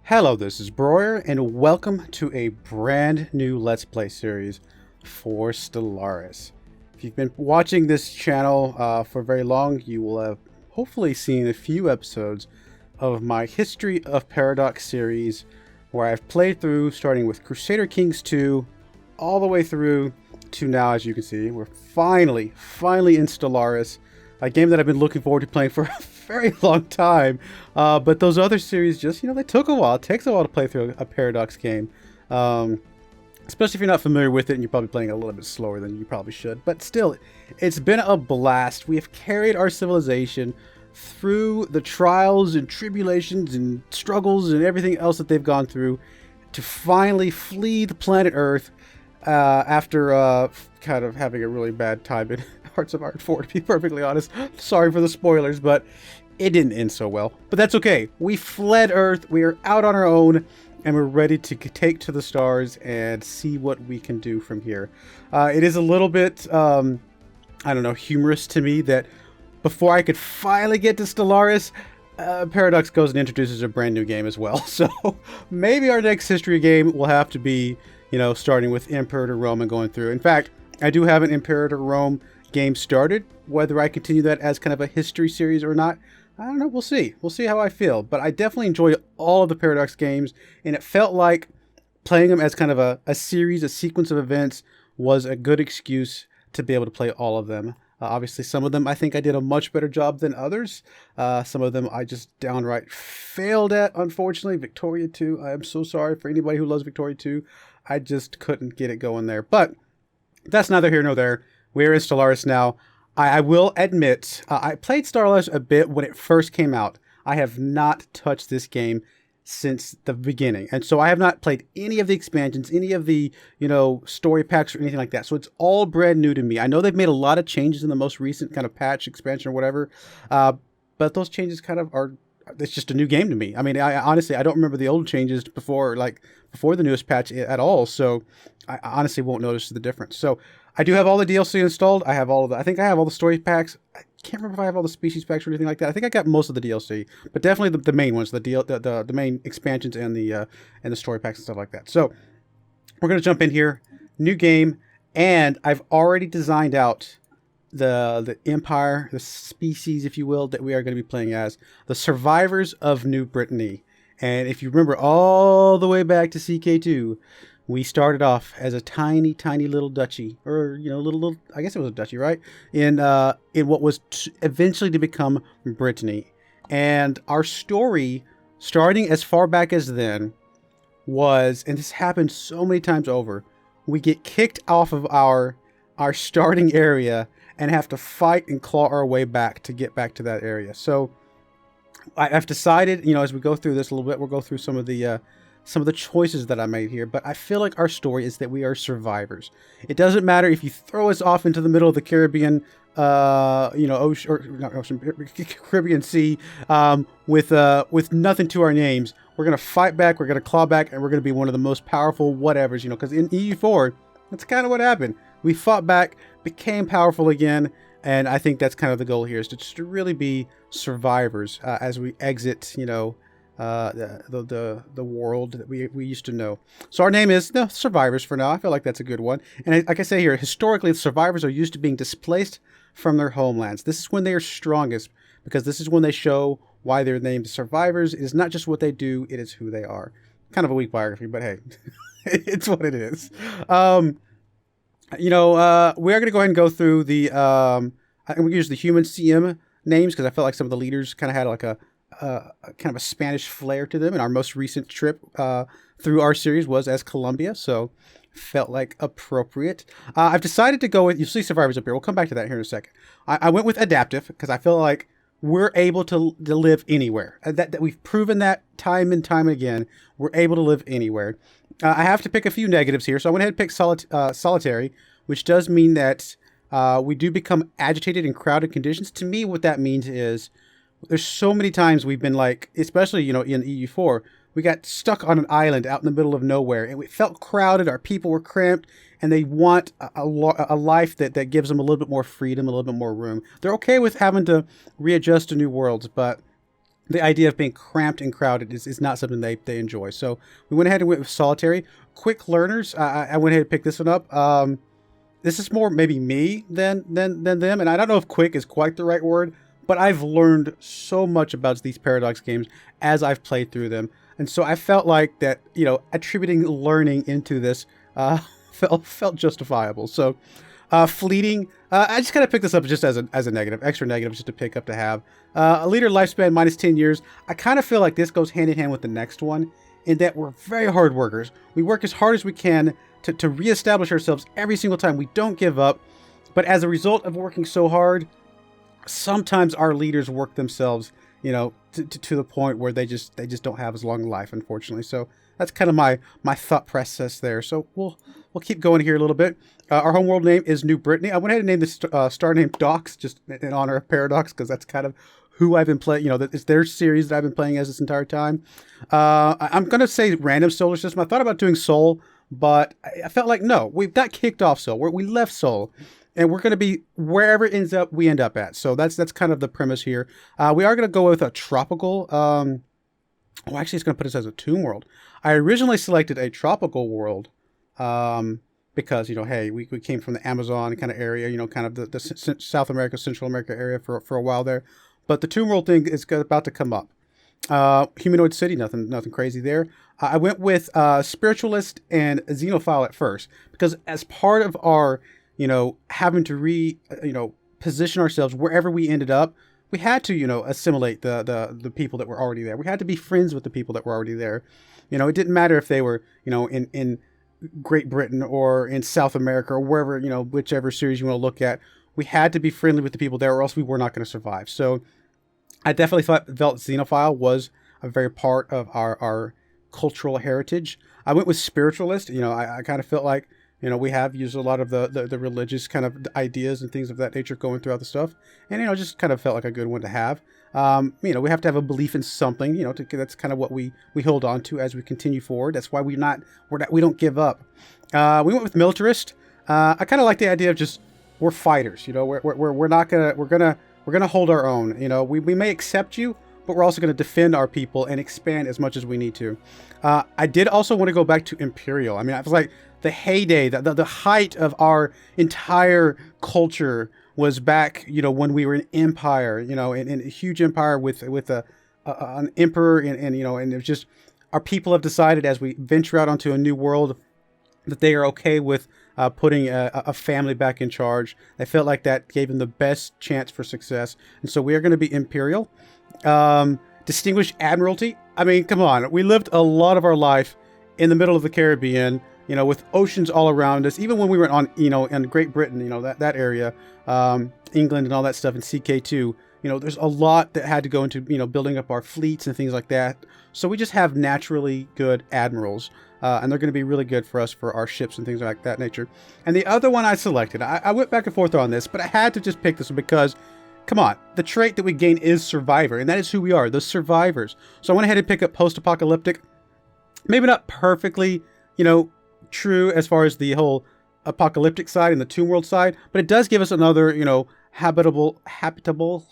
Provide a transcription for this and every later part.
Hello, this is Broyar, and welcome to a brand new Let's Play series for Stellaris. If you've been watching this channel for very long, you will have hopefully seen a few episodes of my History of Paradox series, where I've played through, starting with Crusader Kings 2, all the way through to now. As you can see, we're finally in Stellaris, a game that I've been looking forward to playing for a very long time, but those other series just, they took a while. It takes a while to play through a Paradox game, especially if you're not familiar with it and you're probably playing a little bit slower than you probably should. But still, it's been a blast. We have carried our civilization through the trials and tribulations and struggles and everything else that they've gone through to finally flee the planet Earth after kind of having a really bad time in Hearts of Iron 4, to be perfectly honest. Sorry for the spoilers, but it didn't end so well. But that's okay. We fled Earth, we are out on our own, and we're ready to take to the stars and see what we can do from here. It is a little bit, I don't know, humorous to me that before I could finally get to Stellaris, Paradox goes and introduces a brand new game as well. So maybe our next history game will have to be, starting with Imperator Rome and going through. In fact, I do have an Imperator Rome game started. Whether I continue that as kind of a history series or not, I don't know. We'll see. We'll see how I feel. But I definitely enjoy all of the Paradox games, and it felt like playing them as kind of a series, a sequence of events, was a good excuse to be able to play all of them. Obviously, some of them I think I did a much better job than others. Some of them I just downright failed at, unfortunately. Victoria 2, I am so sorry for anybody who loves Victoria 2. I just couldn't get it going there. But that's neither here nor there. We're in Stellaris now. I will admit, I played Stellaris a bit when it first came out. I have not touched this game since the beginning. And so I have not played any of the expansions, any of the, story packs or anything like that. So it's all brand new to me. I know they've made a lot of changes in the most recent kind of patch, expansion, or whatever. But those changes kind of are, it's just a new game to me. I mean, I honestly, I don't remember the old changes before the newest patch at all. So I honestly won't notice the difference. So I do have all the DLC installed. I have all of the, I think I have all the story packs. I can't remember if I have all the species packs or anything like that. I think I got most of the DLC, but definitely the main ones, the main expansions and the story packs and stuff like that. So we're gonna jump in here, new game, and I've already designed out the empire, the species, if you will, that we are going to be playing as the survivors of New Brittany. And if you remember all the way back to CK2, we started off as a tiny little duchy, or little. I guess it was a duchy, right? In what was eventually to become Brittany, and our story, starting as far back as then, was, and this happened so many times over, we get kicked off of our starting area and have to fight and claw our way back to get back to that area. So I've decided, as we go through this a little bit, we'll go through some of the choices that I made here, but I feel like our story is that we are survivors. It doesn't matter if you throw us off into the middle of the Caribbean, ocean, or not ocean, Caribbean Sea, with nothing to our names. We're gonna fight back. We're gonna claw back, and we're gonna be one of the most powerful whatevers. Because in EU4, that's kind of what happened. We fought back, became powerful again, and I think that's kind of the goal here, is to just to really be survivors as we exit, the world that we used to know. So our name is the Survivors for now. I feel like that's a good one. And like I say here, historically, the survivors are used to being displaced from their homelands. This is when they are strongest, because this is when they show why they're named survivors. It is not just what they do, it is who they are. Kind of a weak biography, but hey, it's what it is. We are going to go ahead and go through the, we use the human CM names, because I felt like some of the leaders kind of had like a kind of a Spanish flair to them, and our most recent trip through our series was as Colombia, so felt like appropriate. I've decided to go with, you see survivors up here, we'll come back to that here in a second. I went with adaptive because I feel like we're able to live anywhere. That we've proven that time and time again. We're able to live anywhere. I have to pick a few negatives here, so I went ahead and picked solitary, which does mean that we do become agitated in crowded conditions. To me, what that means is there's so many times we've been like, especially, in EU4, we got stuck on an island out in the middle of nowhere, and we felt crowded, our people were cramped, and they want a life that gives them a little bit more freedom, a little bit more room. They're okay with having to readjust to new worlds, but the idea of being cramped and crowded is not something they enjoy. So we went ahead and went with solitary. Quick learners, I went ahead and picked this one up. This is more maybe me than them, and I don't know if quick is quite the right word, but I've learned so much about these Paradox games as I've played through them, and so I felt like that, you know, attributing learning into this felt justifiable. So fleeting, I just kind of picked this up just as a negative, extra negative, just to pick up to have. A leader lifespan minus 10 years. I kind of feel like this goes hand in hand with the next one, in that we're very hard workers. We work as hard as we can to reestablish ourselves every single time. We don't give up. But as a result of working so hard, sometimes our leaders work themselves, you know, to the point where they just don't have as long a life, unfortunately. So that's kind of my thought process there. So we'll keep going here a little bit. Our homeworld name is New Brittany. I went ahead and named this star name Docs, just in honor of Paradox, because that's kind of who I've been playing. You know, it's their series that I've been playing as this entire time. I'm going to say random solar system. I thought about doing Sol, but I felt like, no, we've got kicked off Sol. We left Sol, and we're going to be wherever it ends up, we end up at. So that's kind of the premise here. We are going to go with a tropical. Actually, it's going to put us as a tomb world. I originally selected a tropical world because, you know, hey, we came from the Amazon kind of area, you know, kind of the South America, Central America area for a while there. But the tomb world thing is about to come up. Humanoid city, nothing crazy there. I went with spiritualist and xenophile at first, because as part of our, you know, having to position ourselves wherever we ended up, we had to, you know, assimilate the people that were already there. We had to be friends with the people that were already there. You know, it didn't matter if they were, you know, in Great Britain or in South America or wherever, you know, whichever series you want to look at. We had to be friendly with the people there, or else we were not going to survive. So I definitely felt xenophile was a very part of our cultural heritage. I went with spiritualist. You know, I kind of felt like, you know, we have used a lot of the religious kind of ideas and things of that nature going throughout the stuff. And, you know, just kind of felt like a good one to have. You know, we have to have a belief in something, you know, that's kind of what we hold on to as we continue forward. That's why we don't give up. We went with militarist. I kind of like the idea of just, we're fighters, you know, we're gonna hold our own. You know, we may accept you, but we're also going to defend our people and expand as much as we need to. I did also want to go back to Imperial. I mean, I was like, the heyday, the height of our entire culture was back, you know, when we were an empire, you know, in a huge empire with an emperor, and you know, and it's just, our people have decided as we venture out onto a new world that they are okay with putting a family back in charge. They felt like that gave them the best chance for success. And so we are going to be Imperial. Distinguished Admiralty. I mean, come on. We lived a lot of our life in the middle of the Caribbean, you know, with oceans all around us. Even when we were on, you know, in Great Britain, you know, that area, England and all that stuff, in CK2, you know, there's a lot that had to go into, you know, building up our fleets and things like that. So we just have naturally good admirals. And they're going to be really good for us for our ships and things like that nature. And the other one I selected, I went back and forth on this, but I had to just pick this one because, come on, the trait that we gain is survivor, and that is who we are, the survivors. So I went ahead and picked up post-apocalyptic. Maybe not perfectly, you know, true as far as the whole apocalyptic side and the tomb world side, but it does give us another, you know, habitable,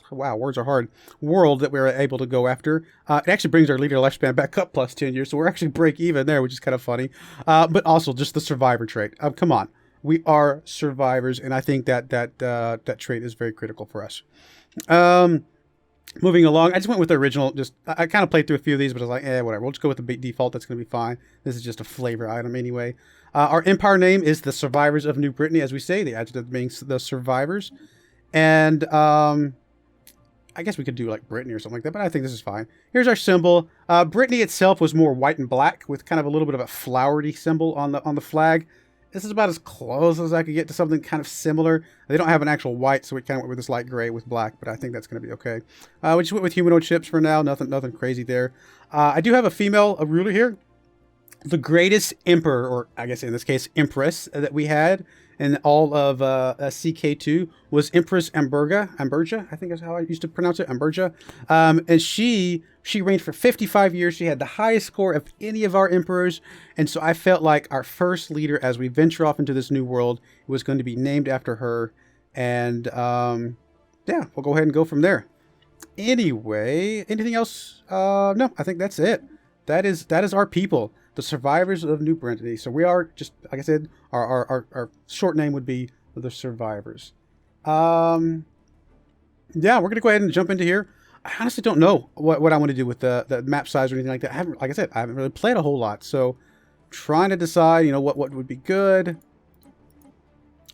wow, words are hard, world that we're able to go after. It actually brings our leader lifespan back up plus 10 years, so we're actually break even there, which is kind of funny. But also just the survivor trait. Come on, we are survivors, and I think that trait is very critical for us. Moving along, I just went with the original. I kind of played through a few of these, but I was like, whatever. We'll just go with the default. That's going to be fine. This is just a flavor item anyway. Our empire name is the Survivors of New Brittany, as we say. The adjective being the survivors. And I guess we could do like Brittany or something like that, but I think this is fine. Here's our symbol. Brittany itself was more white and black with kind of a little bit of a flowery symbol on the flag. This is about as close as I could get to something kind of similar. They don't have an actual white, so we kind of went with this light gray with black, but I think that's going to be okay. We just went with humanoid ships for now. Nothing crazy there. I do have a ruler here. The greatest emperor, or I guess in this case, empress that we had in all of CK2 was Empress Amberja, I think is how I used to pronounce it, Amberja. And she reigned for 55 years. She had the highest score of any of our emperors. And so I felt like our first leader, as we venture off into this new world, was going to be named after her. And yeah, we'll go ahead and go from there. Anyway, anything else? No, I think that's it. That is our people, the survivors of New Brittany. So we are just, like I said, our short name would be the survivors. Yeah, we're gonna go ahead and jump into here. I honestly don't know what I want to do with the map size or anything like that. I haven't, like I said, I haven't really played a whole lot, so trying to decide, you know, what would be good.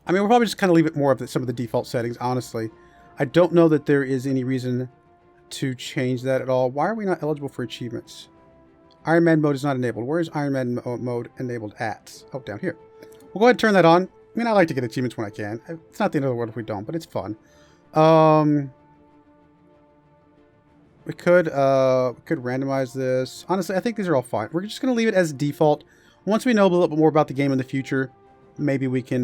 I mean, we'll probably just kind of leave it more of some of the default settings, honestly. I don't know that there is any reason to change that at all. Why are we not eligible for achievements? Iron Man mode is not enabled. Where is Iron Man mode enabled at? Oh, down here. We'll go ahead and turn that on. I mean, I like to get achievements when I can. It's not the end of the world if we don't, but it's fun. We could randomize this. Honestly, I think these are all fine. We're just going to leave it as default. Once we know a little bit more about the game in the future, maybe we can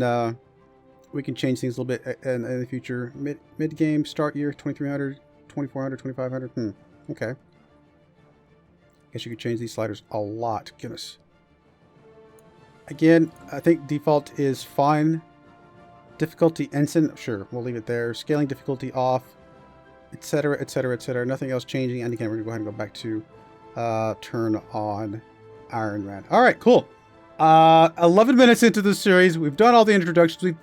change things a little bit in the future. Mid game, start year, 2300, 2400, 2500. Okay. Guess you could change these sliders a lot. Goodness. Again, I think default is fine. Difficulty ensign, sure, we'll leave it there. Scaling difficulty off, etc., etc., etc. Nothing else changing. And again, we're gonna go ahead and go back to turn on Iron Man. All right, cool. 11 minutes into the series, we've done all the introductions. We've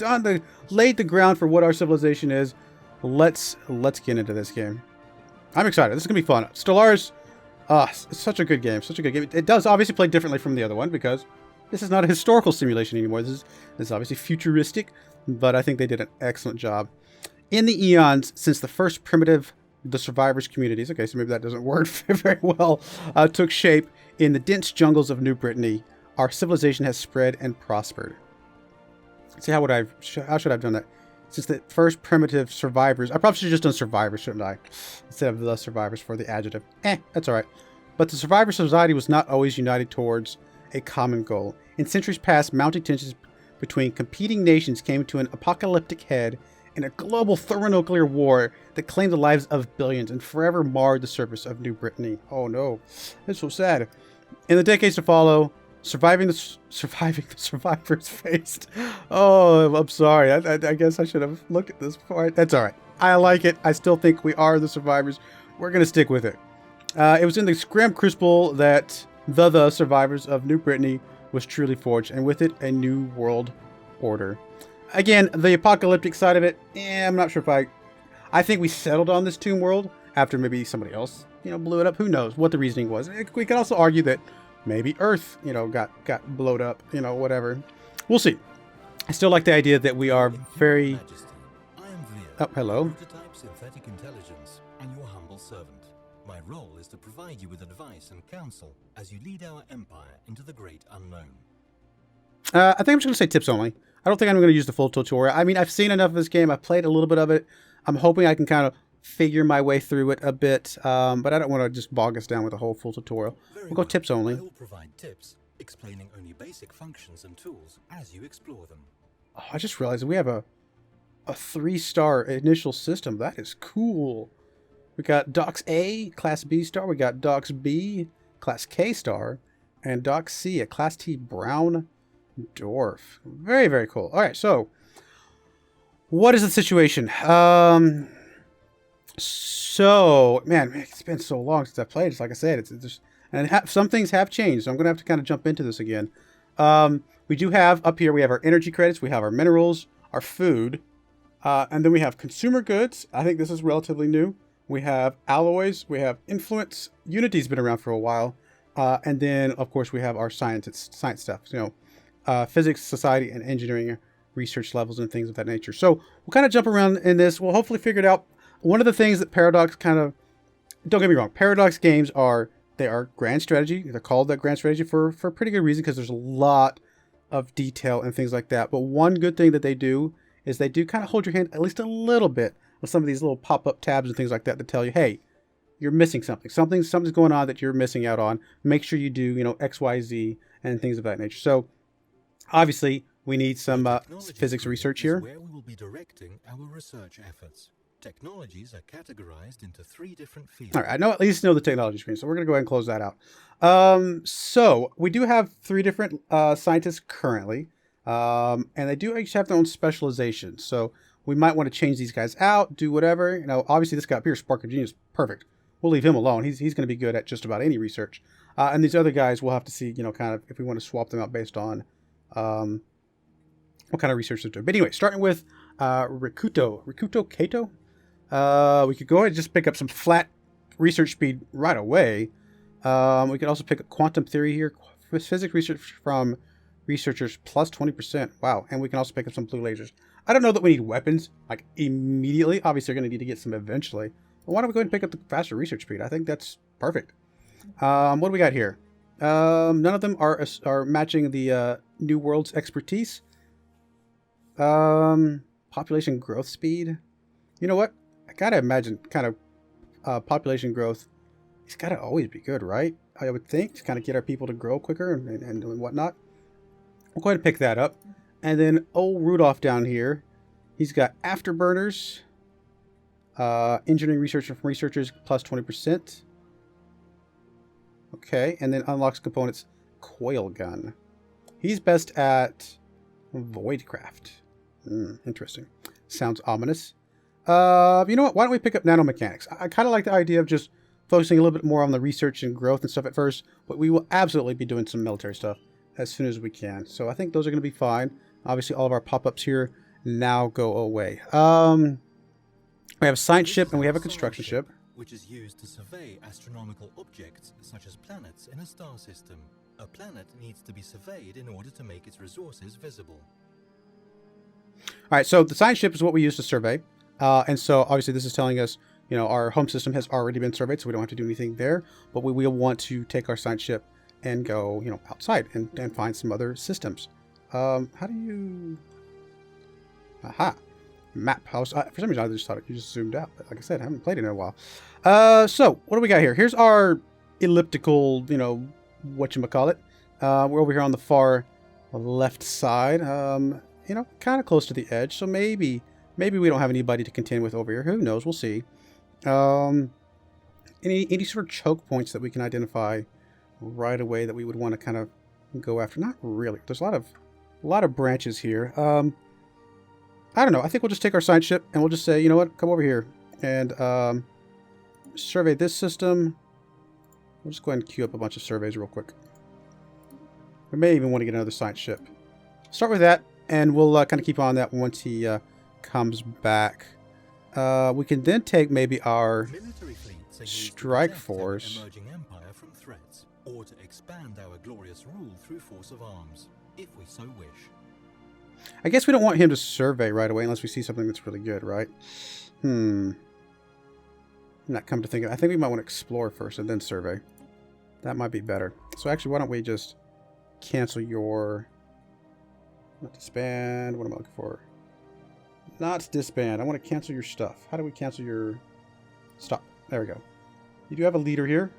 laid the ground for what our civilization is. Let's get into this game. I'm excited. This is gonna be fun. Stellaris, it's such a good game. Such a good game. It does obviously play differently from the other one because this is not a historical simulation anymore. This is obviously futuristic, but I think they did an excellent job. In the eons since the first primitive, the survivors communities, okay, so maybe that doesn't work very well, took shape in the dense jungles of New Brittany, our civilization has spread and prospered. See, how should I have done that? Since the first primitive survivors, I probably should have just done survivors, shouldn't I? Instead of the survivors for the adjective. That's all right. But the survivor society was not always united towards a common goal. In centuries past, mounting tensions between competing nations came to an apocalyptic head in a global thermonuclear war that claimed the lives of billions and forever marred the surface of New Brittany. Oh no, it's so sad. In the decades to follow, surviving the survivors faced. Oh, I'm sorry. I guess I should have looked at this part. That's all right. I like it. I still think we are the survivors. We're gonna stick with it. It was in the Scram Crucible that the survivors of New Brittany was truly forged, and with it, a new world order. Again, the apocalyptic side of it, I'm not sure if I think we settled on this tomb world after maybe somebody else, blew it up. Who knows what the reasoning was? We could also argue that maybe Earth, got blowed up, whatever. We'll see. I still like the idea that we are very... Oh, hello. Prototype synthetic intelligence and your humble servant. My role is to provide you with advice and counsel as you lead our empire into the great unknown. I think I'm just going to say tips only. I don't think I'm going to use the full tutorial. I mean, I've seen enough of this game. I've played a little bit of it. I'm hoping I can kind of figure my way through it a bit, but I don't want to just bog us down with a whole full tutorial. We'll go tips only. I will provide tips, explaining only basic functions and tools as you explore them. Oh, I just realized we have a 3-star initial system. That is cool. We got Docs A, Class B star. We got Docs B, Class K star. And Doc C, a Class T Brown Dwarf. Very, very cool. All right, so what is the situation? So, man, it's been so long since I played. It's like I said, it's just, and some things have changed, so I'm going to have to kind of jump into this again. We do have, up here, we have our energy credits, we have our minerals, our food, and then we have consumer goods. I think this is relatively new. We have alloys, we have influence. Unity's been around for a while. And then, of course, we have our science stuff, physics, society, and engineering research levels and things of that nature. So we'll kind of jump around in this. We'll hopefully figure it out. One of the things that Paradox don't get me wrong, Paradox games are grand strategy. They're called that grand strategy for a pretty good reason, because there's a lot of detail and things like that. But one good thing that they do is they do kind of hold your hand at least a little bit with some of these little pop-up tabs and things like that tell you, hey, you're missing something. Something's going on that you're missing out on. Make sure you do, X, Y, Z, and things of that nature. So, obviously, we need some physics research here. Where we will be directing our research efforts. Technologies are categorized into 3 different fields. All right, I at least know the technology screen, so we're going to go ahead and close that out. So, we do have 3 different scientists currently, and they do each have their own specialization. So, We might want to change these guys out, do whatever. You know, obviously this guy up here, Spark of Genius, perfect. We'll leave him alone. He's going to be good at just about any research. And these other guys, we'll have to see, you know, kind of if we want to swap them out based on what kind of research they're doing. But anyway, starting with Rikuto Kato. We could go ahead and just pick up some flat research speed right away. We could also pick up quantum theory here. Physics research from researchers plus 20%. Wow. And we can also pick up some blue lasers. I don't know that we need weapons like immediately. Obviously, we're going to need to get some eventually. But why don't we go ahead and pick up the faster research speed? I think that's perfect. What do we got here? None of them are matching the New World's expertise. Population growth speed. You know what? I gotta imagine kind of population growth. It's gotta always be good, right? I would think to kind of get our people to grow quicker and whatnot. We'll go ahead and pick that up. And then old Rudolph down here, he's got afterburners, engineering research from researchers plus 20%. Okay, and then unlocks components, coil gun. He's best at voidcraft. Interesting. Sounds ominous. You know what? Why don't we pick up nanomechanics? I kind of like the idea of just focusing a little bit more on the research and growth and stuff at first, but we will absolutely be doing some military stuff as soon as we can. So I think those are going to be fine. Obviously, all of our pop-ups here now go away. We have a science ship and we have a construction ship, which is used to survey astronomical objects such as planets in a star system. A planet needs to be surveyed in order to make its resources visible. All right, so the science ship is what we use to survey. And so obviously this is telling us, you know, our home system has already been surveyed, so we don't have to do anything there. But we will want to take our science ship and go, you know, outside and find some other systems. How do you... Aha. Map house. For some reason, I just thought you just zoomed out. But like I said, I haven't played it in a while. So what do we got here? Here's our elliptical, you know, whatchamacallit. We're over here on the far left side. You know, kind of close to the edge. So maybe we don't have anybody to contend with over here. Who knows? We'll see. Any sort of choke points that we can identify right away that we would want to kind of go after? Not really. There's a lot of branches here. I don't know. I think we'll just take our science ship and we'll just say, you know what? Come over here and survey this system. We'll just go ahead and queue up a bunch of surveys real quick. We may even want to get another science ship. Start with that, and we'll kind of keep on that once he comes back. We can then take maybe our strike force. Emerging empire from threats, or to expand our glorious rule through force of arms, if we so wish. I guess we don't want him to survey right away unless we see something that's really good, right? Not come to think of it. I think we might want to explore first and then survey. That might be better. So actually, why don't we just cancel your... Not disband. What am I looking for? Not disband. I want to cancel your stuff. How do we cancel your... Stop. There we go. You do have a leader here.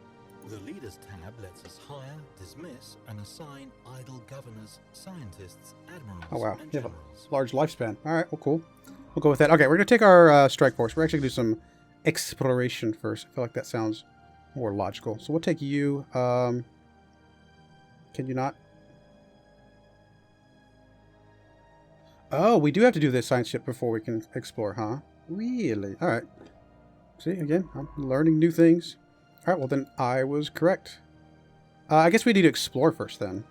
The Leaders tab lets us hire, dismiss, and assign idle governors, scientists, admirals, Oh, wow. and You have generals. a large lifespan. All right, well, cool. We'll go with that. Okay, we're going to take our strike force. We're actually going to do some exploration first. I feel like that sounds more logical. So we'll take you. Can you not? Oh, we do have to do this science ship before we can explore, huh? Really? All right. See, again, I'm learning new things. All right, well, then I was correct. I guess we need to explore first, then.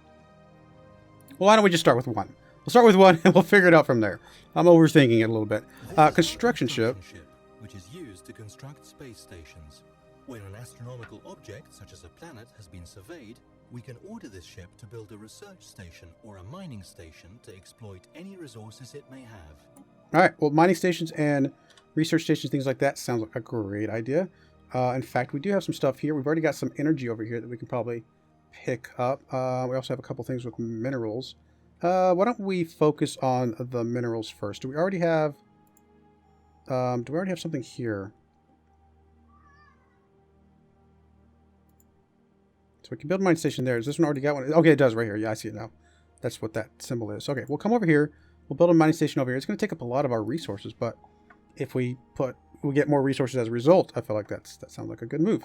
Well, why don't we just start with one? We'll start with one, and we'll figure it out from there. I'm overthinking it a little bit. Construction ship. Which is used to construct space stations. When an astronomical object, such as a planet, has been surveyed, we can order this ship to build a research station or a mining station to exploit any resources it may have. All right, well, mining stations and research stations, things like that, sounds like a great idea. In fact, we do have some stuff here. We've already got some energy over here that we can probably pick up. We also have a couple things with minerals. Why don't we focus on the minerals first? Do we already have something here? So we can build a mining station there. Is this one already got one? Okay, it does right here. Yeah, I see it now. That's what that symbol is. Okay, we'll come over here. We'll build a mining station over here. It's going to take up a lot of our resources, but if we get more resources as a result, I feel like that sounds like a good move.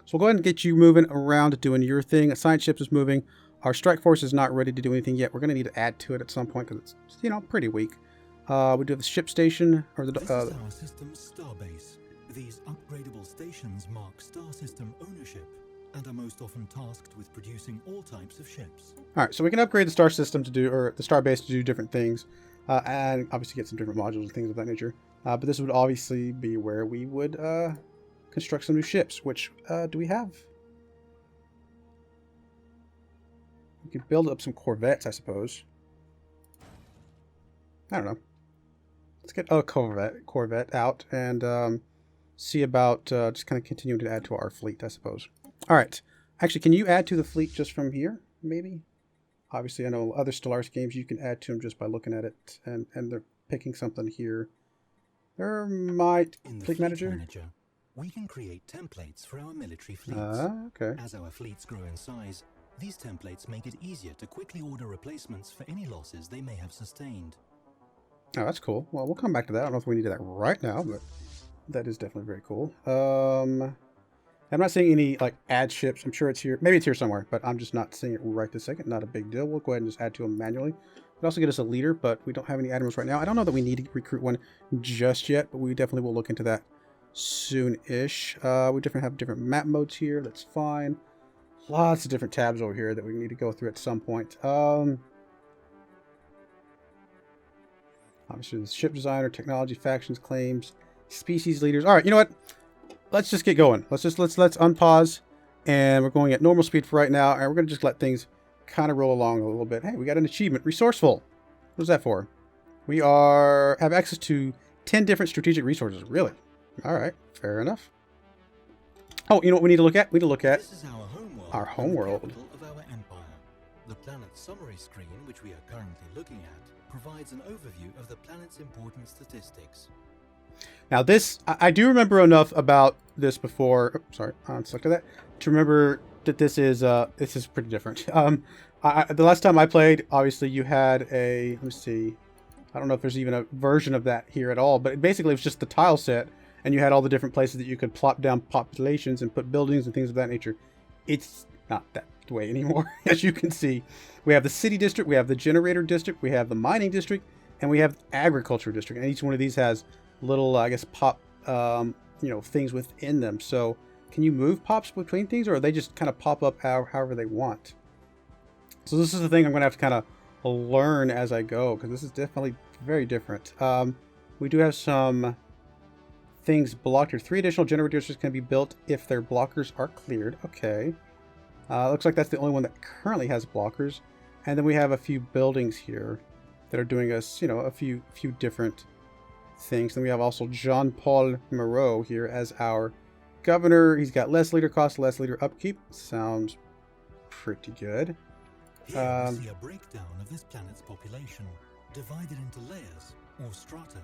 So we'll go ahead and get you moving around, doing your thing. A science ship is moving. Our strike force is not ready to do anything yet. We're going to need to add to it at some point because it's, you know, pretty weak. We do have the ship station, or the This is our system's starbase. These upgradable stations mark star system ownership and are most often tasked with producing all types of ships. All right, so we can upgrade the star system to do, or the star base to do different things, and obviously get some different modules and things of that nature. But this would obviously be where we would construct some new ships. Which do we have? We could build up some corvettes, I suppose. I don't know. Let's get a corvette out and see about just kind of continuing to add to our fleet, I suppose. All right. Actually, can you add to the fleet just from here, maybe? Obviously, I know other Stellaris games you can add to them just by looking at it, and they're picking something here. There might... In the Fleet Manager? We can create templates for our military fleets. Okay. As our fleets grow in size, these templates make it easier to quickly order replacements for any losses they may have sustained. Oh, that's cool. Well, we'll come back to that. I don't know if we need that right now, but that is definitely very cool. I'm not seeing any, like, add ships. I'm sure it's here. Maybe it's here somewhere, but I'm just not seeing it right this second. Not a big deal. We'll go ahead and just add to them manually. It'll also get us a leader, but we don't have any admirals right now. I don't know that we need to recruit one just yet, but we definitely will look into that soon-ish. We definitely have different map modes here. That's fine. Lots of different tabs over here that we need to go through at some point. Obviously, the ship designer, technology, factions, claims, species leaders. All right, you know what? Let's just get going. Let's unpause, and we're going at normal speed for right now, and we're gonna just let things kind of roll along a little bit. Hey, we got an achievement, resourceful. What's that for? We have access to 10 different strategic resources. Really? All right, fair enough. Oh, you know what we need to look at? We need to look at This is our homeworld. The capital of our empire. The planet's summary screen, which we are currently looking at, provides an overview of the planet's important statistics. Now this, I do remember enough about this before. Oops, sorry, unselected that to remember that this is pretty different. The last time I played, obviously you had a. Let me see. I don't know if there's even a version of that here at all, but basically it was just the tile set, and you had all the different places that you could plop down populations and put buildings and things of that nature. It's not that way anymore, as you can see. We have the city district, we have the generator district, we have the mining district, and we have the agriculture district. And each one of these has little, I guess, pop, things within them. So can you move pops between things, or are they just kind of pop up however they want? So this is the thing I'm going to have to kind of learn as I go, because this is definitely very different. We do have some things blocked here. 3 additional generator districts can be built if their blockers are cleared. Okay. Looks like that's the only one that currently has blockers. And then we have a few buildings here that are doing us, a few different things. Then we have also Jean-Paul Moreau here as our governor. He's got less leader cost, less leader upkeep. Sounds pretty good. Here we see a breakdown of this planet's population, divided into layers or strata.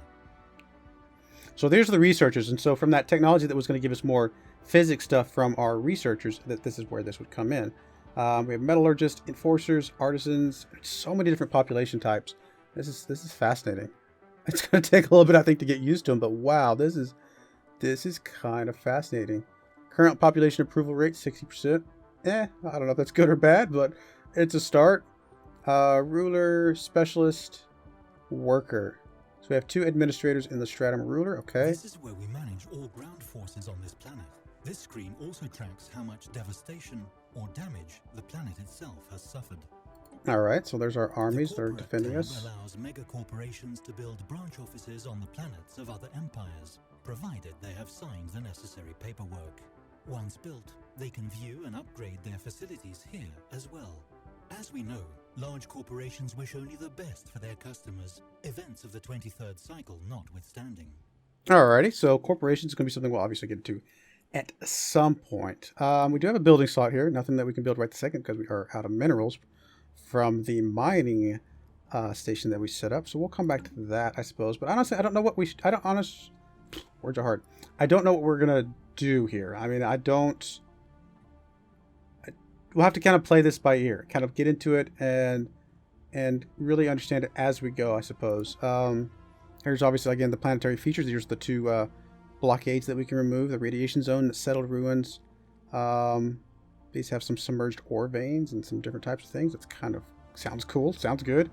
So there's the researchers, and so from that technology that was going to give us more physics stuff from our researchers, this is where this would come in. We have metallurgists, enforcers, artisans, so many different population types. This is fascinating. It's going to take a little bit, I think, to get used to them, but wow, this is kind of fascinating. Current population approval rate 60%. I don't know if that's good or bad, but it's a start. Ruler, specialist, worker. So we have 2 administrators in the stratum ruler. Okay. This is where we manage all ground forces on this planet. This screen also tracks how much devastation or damage the planet itself has suffered. All right, so there's our armies that are defending us. Allows megacorporations to build branch offices on the planets of other empires, provided they have signed the necessary paperwork. Once built, they can view and upgrade their facilities here as well. As we know, large corporations wish only the best for their customers, events of the 23rd cycle notwithstanding. Alrighty, so corporations is going to be something we'll obviously get to at some point. We do have a building slot here. Nothing that we can build right this second because we are out of minerals from the mining station that we set up. So we'll come back to that, I suppose. But honestly, I don't know what we should... words are hard. I don't know what we're going to do here. I mean, we'll have to kind of play this by ear, kind of get into it and really understand it as we go, I suppose. Here's obviously, again, the planetary features. Here's the 2 blockades that we can remove. The radiation zone, the settled ruins. These have some submerged ore veins and some different types of things. It's kind of sounds cool, sounds good.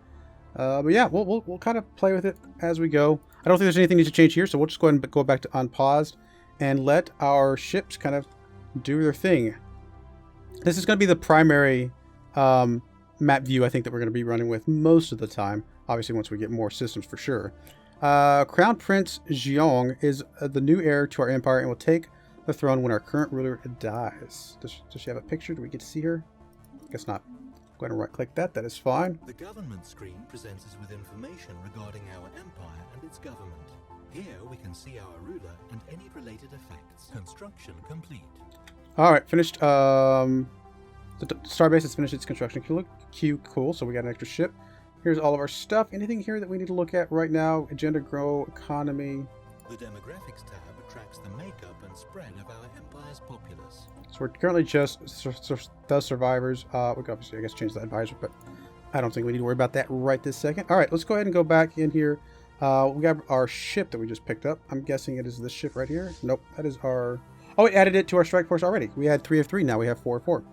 But yeah, we'll kind of play with it as we go. I don't think there's anything needs to change here, so we'll just go ahead and go back to unpaused and let our ships kind of do their thing. This is going to be the primary map view I think that we're going to be running with most of the time. Obviously, once we get more systems for sure. Crown Prince Xiong is the new heir to our empire and will take the throne when our current ruler dies. Does she have a picture? Do we get to see her? Guess not. Go ahead and right click that. That is fine. The government screen presents us with information regarding our empire and its government. Here we can see our ruler and any related effects. Construction complete. All right, finished. The starbase has finished its construction queue. Cool. So we got an extra ship. Here's all of our stuff. Anything here that we need to look at right now? Agenda, grow, economy. The demographics tab tracks the makeup and spread of our empire's populace. So we're currently just the survivors. We could obviously, I guess, change the advisor, but I don't think we need to worry about that right this second. All right, let's go ahead and go back in here. We got our ship that we just picked up. I'm guessing it is this ship right here. Nope, that is our... Oh, we added it to our strike force already. We had 3 of 3. Now we have 4 of 4.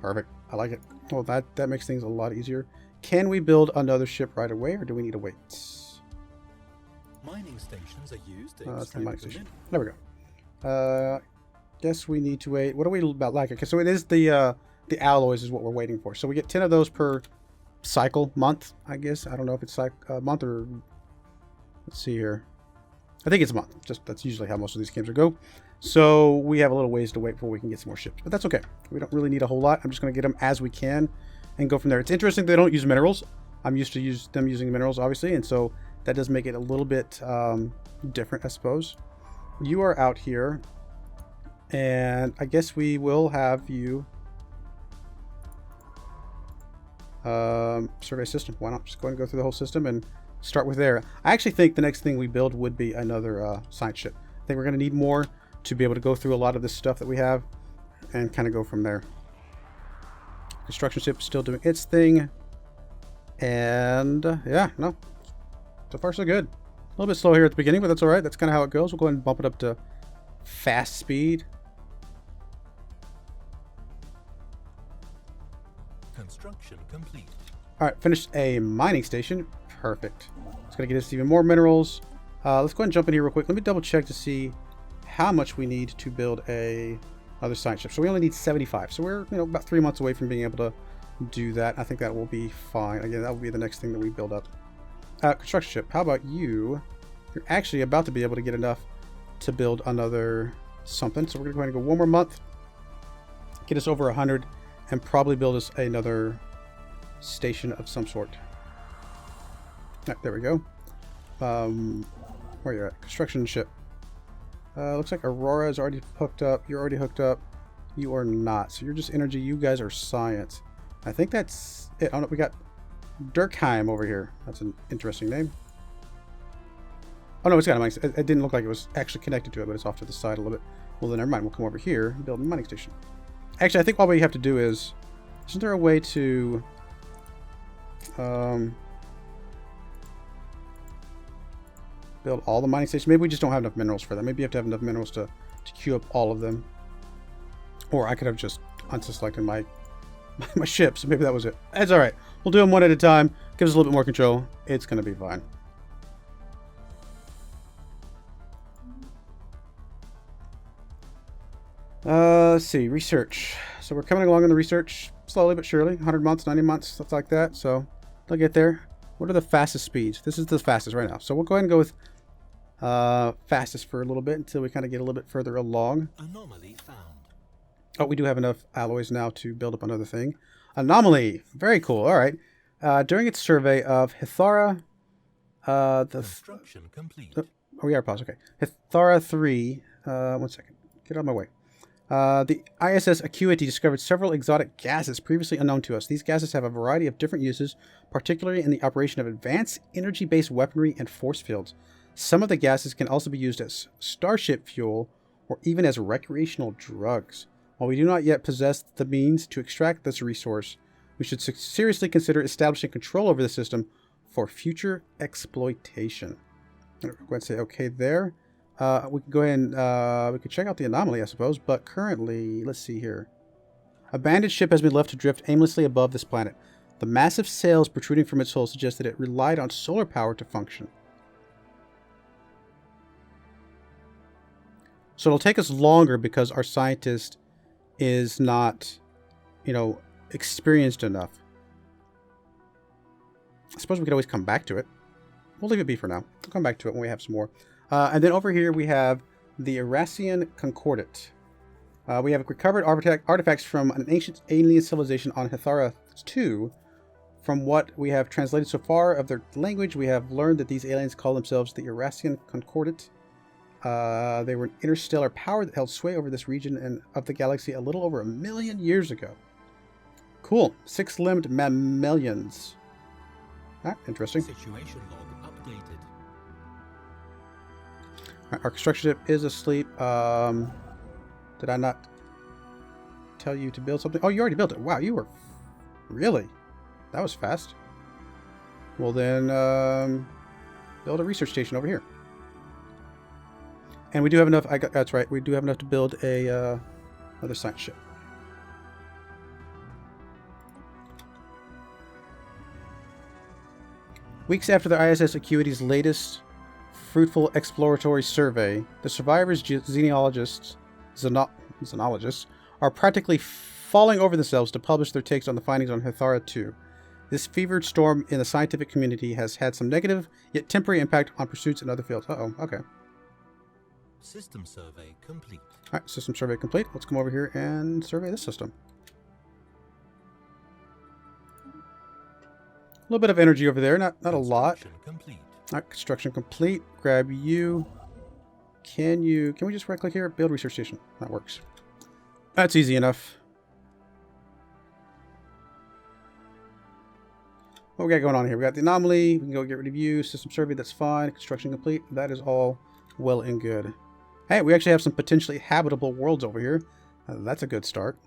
Perfect. I like it. Well, that makes things a lot easier. Can we build another ship right away, or do we need to wait? Mining stations are used to That's the mining extract station. There we go. Guess we need to wait. What are we about like? Okay, so it is the alloys is what we're waiting for. So we get 10 of those per cycle month, I guess. I don't know if it's like a month or... Let's see here. I think it's a month. Just that's usually how most of these games will go. So we have a little ways to wait before we can get some more ships. But that's okay. We don't really need a whole lot. I'm just going to get them as we can and go from there. It's interesting they don't use minerals. I'm used to them using minerals, obviously. And so that does make it a little bit different, I suppose. You are out here. And I guess we will have you survey system. Why not just go ahead and go through the whole system and start with there. I actually think the next thing we build would be another science ship. I think we're going to need more to be able to go through a lot of this stuff that we have and kind of go from there. Construction ship is still doing its thing. And yeah, no. So far so good. A little bit slow here at the beginning, but that's alright. That's kind of how it goes. We'll go ahead and bump it up to fast speed. Construction complete. Alright, finished a mining station. Perfect. It's going to get us even more minerals. Let's go ahead and jump in here real quick. Let me double check to see how much we need to build another science ship. So we only need 75. So we're about 3 months away from being able to do that. I think that will be fine. Again, that will be the next thing that we build up. Construction ship. How about you? You're actually about to be able to get enough to build another something. So we're going to go ahead and go one more month. Get us over 100 and probably build us another station of some sort. There we go. Where you're at? Construction ship. Looks like Aurora is already hooked up. You're already hooked up. You are not. So you're just energy. You guys are science. I think that's it. Oh no, we got Durkheim over here. That's an interesting name. Oh no, it's got a mining. It didn't look like it was actually connected to it, but it's off to the side a little bit. Well, then never mind. We'll come over here and build a mining station. Actually, I think all we have to do is... Isn't there a way to... build all the mining stations? Maybe we just don't have enough minerals for that. Maybe you have to have enough minerals to queue up all of them. Or I could have just unselected my ships. Maybe that was it. That's alright. We'll do them one at a time. Gives us a little bit more control. It's going to be fine. Let's see. Research. So we're coming along in the research slowly but surely. 100 months, 90 months, stuff like that. So they'll get there. What are the fastest speeds? This is the fastest right now. So we'll go ahead and go with fastest for a little bit until we kind of get a little bit further along. Anomaly found. Oh, we do have enough alloys now to build up another thing. Anomaly. Very cool. All right. During its survey of Hithara, Construction complete. Oh, we are paused. Okay. Hithara 3. 1 second. Get out of my way. The ISS Acuity discovered several exotic gases previously unknown to us. These gases have a variety of different uses, particularly in the operation of advanced energy-based weaponry and force fields. Some of the gases can also be used as starship fuel or even as recreational drugs. While we do not yet possess the means to extract this resource, we should seriously consider establishing control over the system for future exploitation. I'm going to say okay there. We can go ahead and we can check out the anomaly, I suppose, but currently, let's see here. A bandit ship has been left to drift aimlessly above this planet. The massive sails protruding from its hull suggest that it relied on solar power to function. So it'll take us longer because our scientist is not, experienced enough. I suppose we could always come back to it. We'll leave it be for now. We'll come back to it when we have some more. And then over here we have the Eurasian Concordat. We have recovered artifacts from an ancient alien civilization on Hithara 2. From what we have translated so far of their language, we have learned that these aliens call themselves the Eurasian Concordat. They were an interstellar power that held sway over this region and of the galaxy a little over 1 million years ago. Cool. 6-limbed mammalians. Ah, interesting. Situation log updated. Right, our construction ship is asleep. Did I not tell you to build something? Oh, you already built it. Wow, you were... Really? That was fast. Well then, build a research station over here. And we do have enough... that's right. We do have enough to build a another science ship. Weeks after the ISS Acuity's latest fruitful exploratory survey, the survivors' xenologists are practically falling over themselves to publish their takes on the findings on Hithara 2. This fevered storm in the scientific community has had some negative, yet temporary impact on pursuits in other fields. Uh-oh, okay. System survey complete. Alright, system survey complete. Let's come over here and survey this system. A little bit of energy over there, not a lot. Complete. Alright, construction complete. Grab you. Can we just right click here? Build research station. That works. That's easy enough. What we got going on here? We got the anomaly. We can go get rid of you. System survey, that's fine. Construction complete. That is all well and good. Hey, we actually have some potentially habitable worlds over here. That's a good start.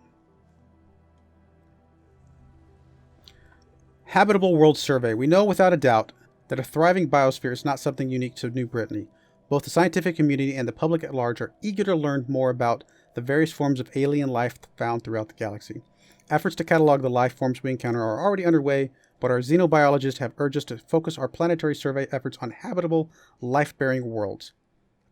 Habitable World Survey. We know without a doubt that a thriving biosphere is not something unique to New Brittany. Both the scientific community and the public at large are eager to learn more about the various forms of alien life found throughout the galaxy. Efforts to catalog the life forms we encounter are already underway, but our xenobiologists have urged us to focus our planetary survey efforts on habitable, life-bearing worlds.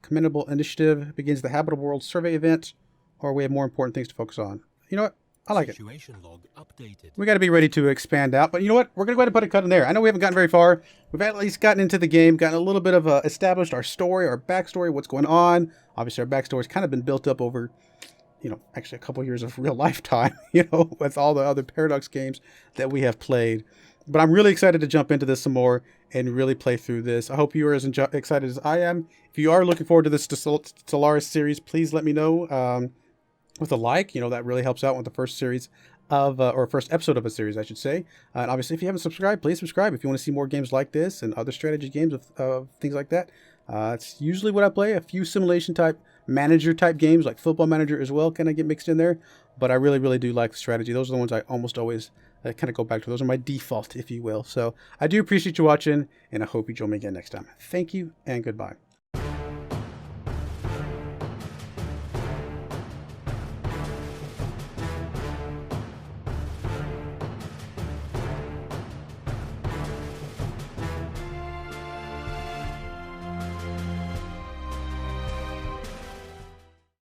Commendable initiative begins the Habitable World Survey event, or we have more important things to focus on. You know what? I like it. Situation log updated. We got to be ready to expand out, but you know what? We're going to go ahead and put a cut in there. I know we haven't gotten very far. We've at least gotten into the game, gotten a little bit of established our story, our backstory, what's going on. Obviously, our backstory's kind of been built up over, actually a couple years of real lifetime, with all the other Paradox games that we have played. But I'm really excited to jump into this some more and really play through this. I hope you are as excited as I am. If you are looking forward to this Stellaris series, please let me know. With a like, that really helps out with the first series of, or first episode of a series, I should say. And obviously, if you haven't subscribed, please subscribe if you want to see more games like this and other strategy games of things like that. It's usually what I play. A few simulation type, manager type games like Football Manager as well kind of get mixed in there. But I really, really do like the strategy. Those are the ones I almost always kind of go back to. Those are my default, if you will. So I do appreciate you watching, and I hope you join me again next time. Thank you, and goodbye.